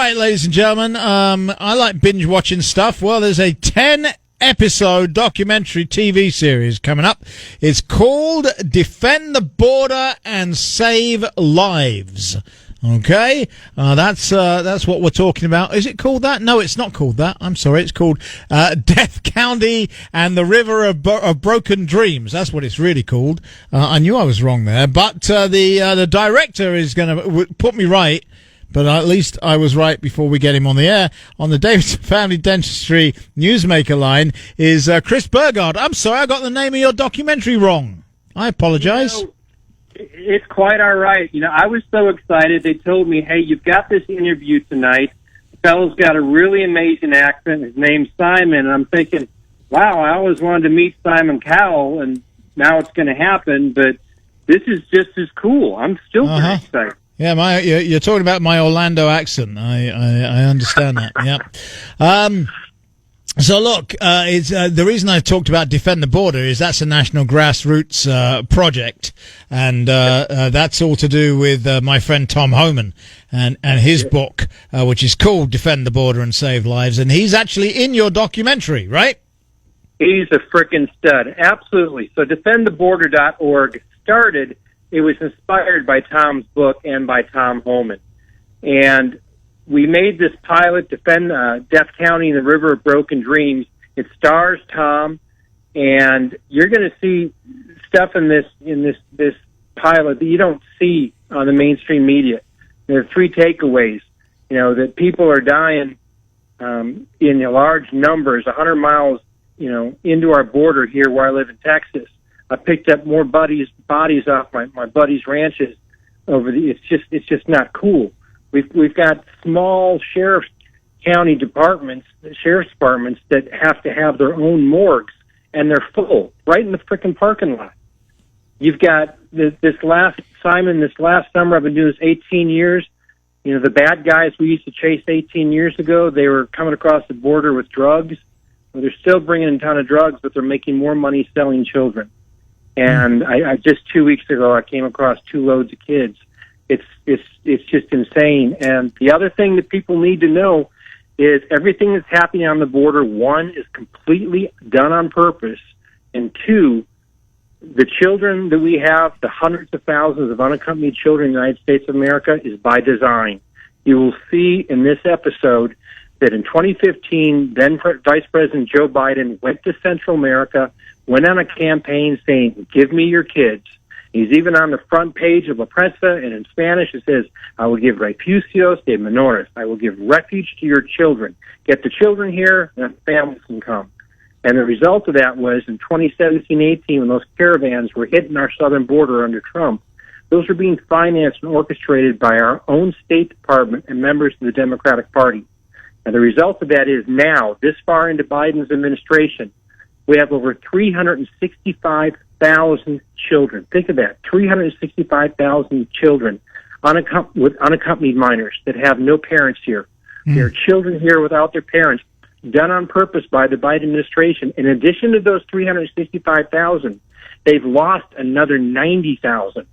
right, ladies and gentlemen, I like binge watching stuff. Well, there's a 10-episode documentary TV series coming up. It's called Defend the Border and Save Lives. Okay, that's what we're talking about. Is it called that? No, it's not called that. I'm sorry. It's called Death County and the River of Broken Dreams. That's what it's really called. I knew I was wrong there, but the director is going to put me right. But at least I was right before we get him on the air. On the Davidson Family Dentistry Newsmaker line is Chris Burgard. I'm sorry, I got the name of your documentary wrong. I apologize. It's quite all right. I was so excited. They told me, hey, you've got this interview tonight. The fellow's got a really amazing accent. His name's Simon. And I'm thinking, wow, I always wanted to meet Simon Cowell, and now it's going to happen. But this is just as cool. I'm still pretty excited. Yeah, you're talking about my Orlando accent. I understand that. Yeah. So look, it's the reason I talked about Defend the Border is that's a national grassroots project, and that's all to do with my friend Tom Homan and his book, which is called Defend the Border and Save Lives, and he's actually in your documentary, right? He's a frickin' stud, absolutely. So defendtheborder.org started. It was inspired by Tom's book and by Tom Homan. And we made this pilot, Defend Death County and the River of Broken Dreams. It stars Tom, and you're going to see stuff in this pilot that you don't see on the mainstream media. There are three takeaways, that people are dying in large numbers, 100 miles, into our border here where I live in Texas. I picked up more bodies off my buddies' ranches it's just not cool. We've got small sheriff's departments that have to have their own morgues, and they're full right in the frickin' parking lot. You've got this last summer, I've been doing this 18 years. The bad guys we used to chase 18 years ago, they were coming across the border with drugs. Well, they're still bringing in a ton of drugs, but they're making more money selling children. And I just 2 weeks ago, I came across 2 loads of kids. It's just insane. And the other thing that people need to know is everything that's happening on the border, one, is completely done on purpose, and two, the children that we have, the hundreds of thousands of unaccompanied children in the United States of America, is by design. You will see in this episode that in 2015, then Vice President Joe Biden went to Central America, went on a campaign saying, give me your kids. He's even on the front page of La Prensa, and in Spanish it says, I will give refugios de menores. I will give refuge to your children. Get the children here, and families can come. And the result of that was in 2017-18, when those caravans were hitting our southern border under Trump, those were being financed and orchestrated by our own State Department and members of the Democratic Party. And the result of that is now, this far into Biden's administration, we have over 365,000 children. Think of that, 365,000 children with unaccompanied minors that have no parents here. There are children here without their parents, done on purpose by the Biden administration. In addition to those 365,000, they've lost another 90,000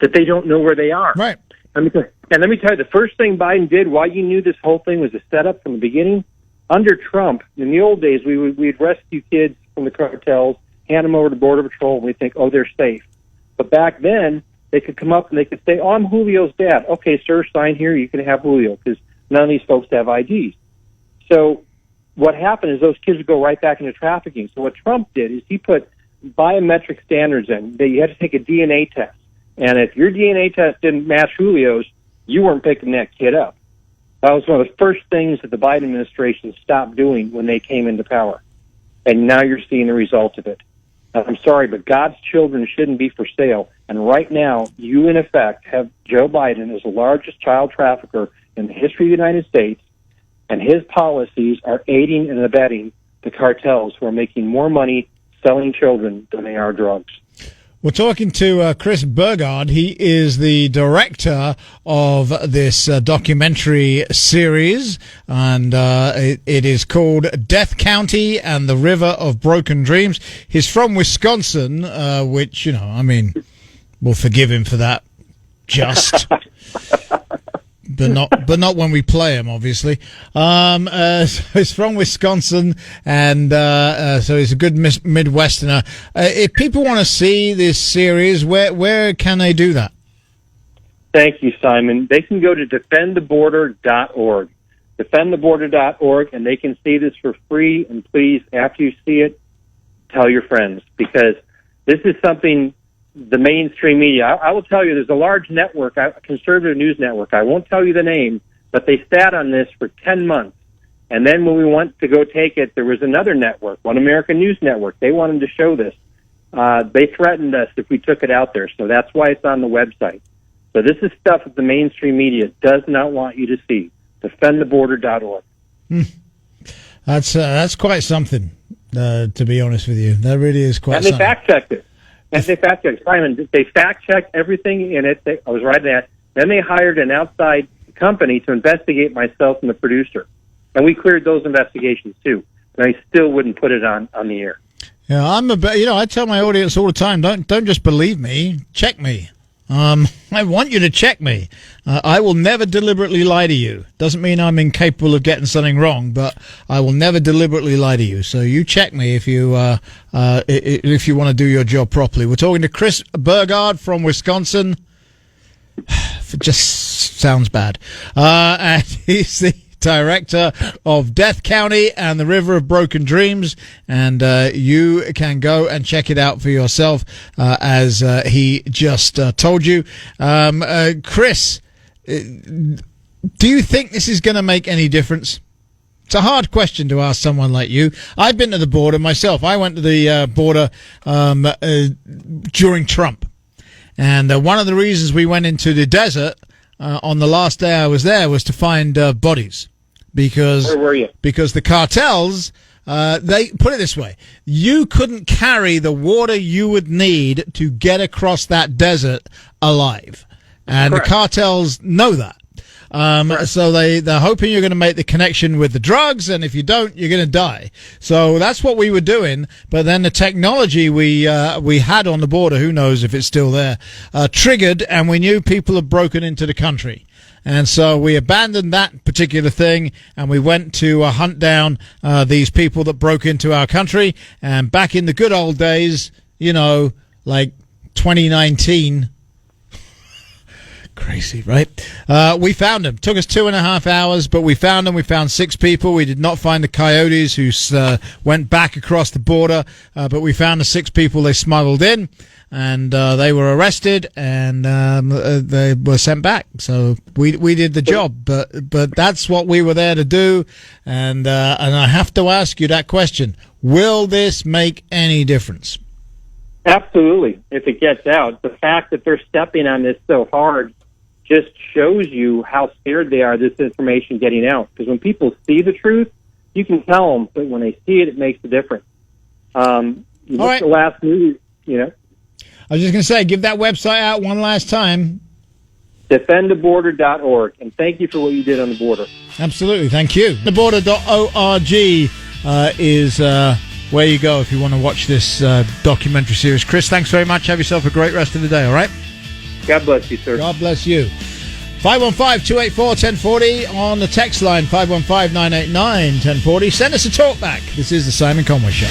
that they don't know where they are. Right. And let me tell you, the first thing Biden did, why you knew this whole thing was a setup from the beginning, under Trump, in the old days, we'd rescue kids from the cartels, hand them over to Border Patrol, and we think, oh, they're safe. But back then, they could come up and they could say, oh, I'm Julio's dad. Okay, sir, sign here. You can have Julio, because none of these folks have IDs. So what happened is those kids would go right back into trafficking. So what Trump did is he put biometric standards in that you had to take a DNA test. And if your DNA test didn't match Julio's, you weren't picking that kid up. That was one of the first things that the Biden administration stopped doing when they came into power. And now you're seeing the result of it. I'm sorry, but God's children shouldn't be for sale. And right now, you, in effect, have Joe Biden as the largest child trafficker in the history of the United States, and his policies are aiding and abetting the cartels who are making more money selling children than they are drugs. We're talking to Chris Burgard. He is the director of this documentary series, and it is called Death County and the River of Broken Dreams. He's from Wisconsin, which, we'll forgive him for that, just. not when we play them, obviously. So he's from Wisconsin, and so he's a good Midwesterner. If people want to see this series, where can they do that? Thank you, Simon. They can go to defendtheborder.org. Defendtheborder.org, and they can see this for free. And please, after you see it, tell your friends, because this is something the mainstream media, I will tell you, there's a large network, a conservative news network. I won't tell you the name, but they sat on this for 10 months. And then when we went to go take it, there was another network, One American News Network. They wanted to show this. They threatened us if we took it out there. So that's why it's on the website. So this is stuff that the mainstream media does not want you to see. Defendtheborder.org. That's quite something, to be honest with you. That really is quite something. And they fact-checked it. And they fact-checked, Simon, they fact-checked everything in it. I was writing that. Then they hired an outside company to investigate myself and the producer. And we cleared those investigations, too. And I still wouldn't put it on the air. Yeah, I tell my audience all the time, don't just believe me, check me. I want you to check me. I will never deliberately lie to you. Doesn't mean I'm incapable of getting something wrong, but I will never deliberately lie to you. So you check me if you want to do your job properly. We're talking to Chris Burgard from Wisconsin. It just sounds bad. And he's the director of Death County and the River of Broken Dreams, and you can go and check it out for yourself, as he just told you. Chris, do you think this is going to make any difference? It's a hard question to ask someone like you. I've been to the border myself. I went to the border during Trump, and one of the reasons we went into the desert on the last day I was there was to find bodies. Where were you? Because the cartels, they put it this way: you couldn't carry the water you would need to get across that desert alive, and Correct. The cartels know that. So they're hoping you're going to make the connection with the drugs, and if you don't, you're going to die. So that's what we were doing. But then the technology we had on the border, who knows if it's still there, triggered, and we knew people had broken into the country. And so we abandoned that particular thing, and we went to hunt down these people that broke into our country. And back in the good old days, like 2019, crazy, right? We found them. Took us 2.5 hours, but we found them. We found 6 people. We did not find the coyotes who went back across the border, but we found the 6 people they smuggled in. And they were arrested, and they were sent back. So we did the job, but that's what we were there to do. And I have to ask you that question: will this make any difference? Absolutely. If it gets out, the fact that they're stepping on this so hard just shows you how scared they are. This information getting out, because when people see the truth, you can tell them, but when they see it, it makes a difference. What's the last movie? I was just going to say, give that website out one last time. Defendtheborder.org. And thank you for what you did on the border. Absolutely. Thank you. Theborder.org is where you go if you want to watch this documentary series. Chris, thanks very much. Have yourself a great rest of the day, all right? God bless you, sir. God bless you. 515-284-1040 on the text line, 515-989-1040. Send us a talk back. This is the Simon Conway Show.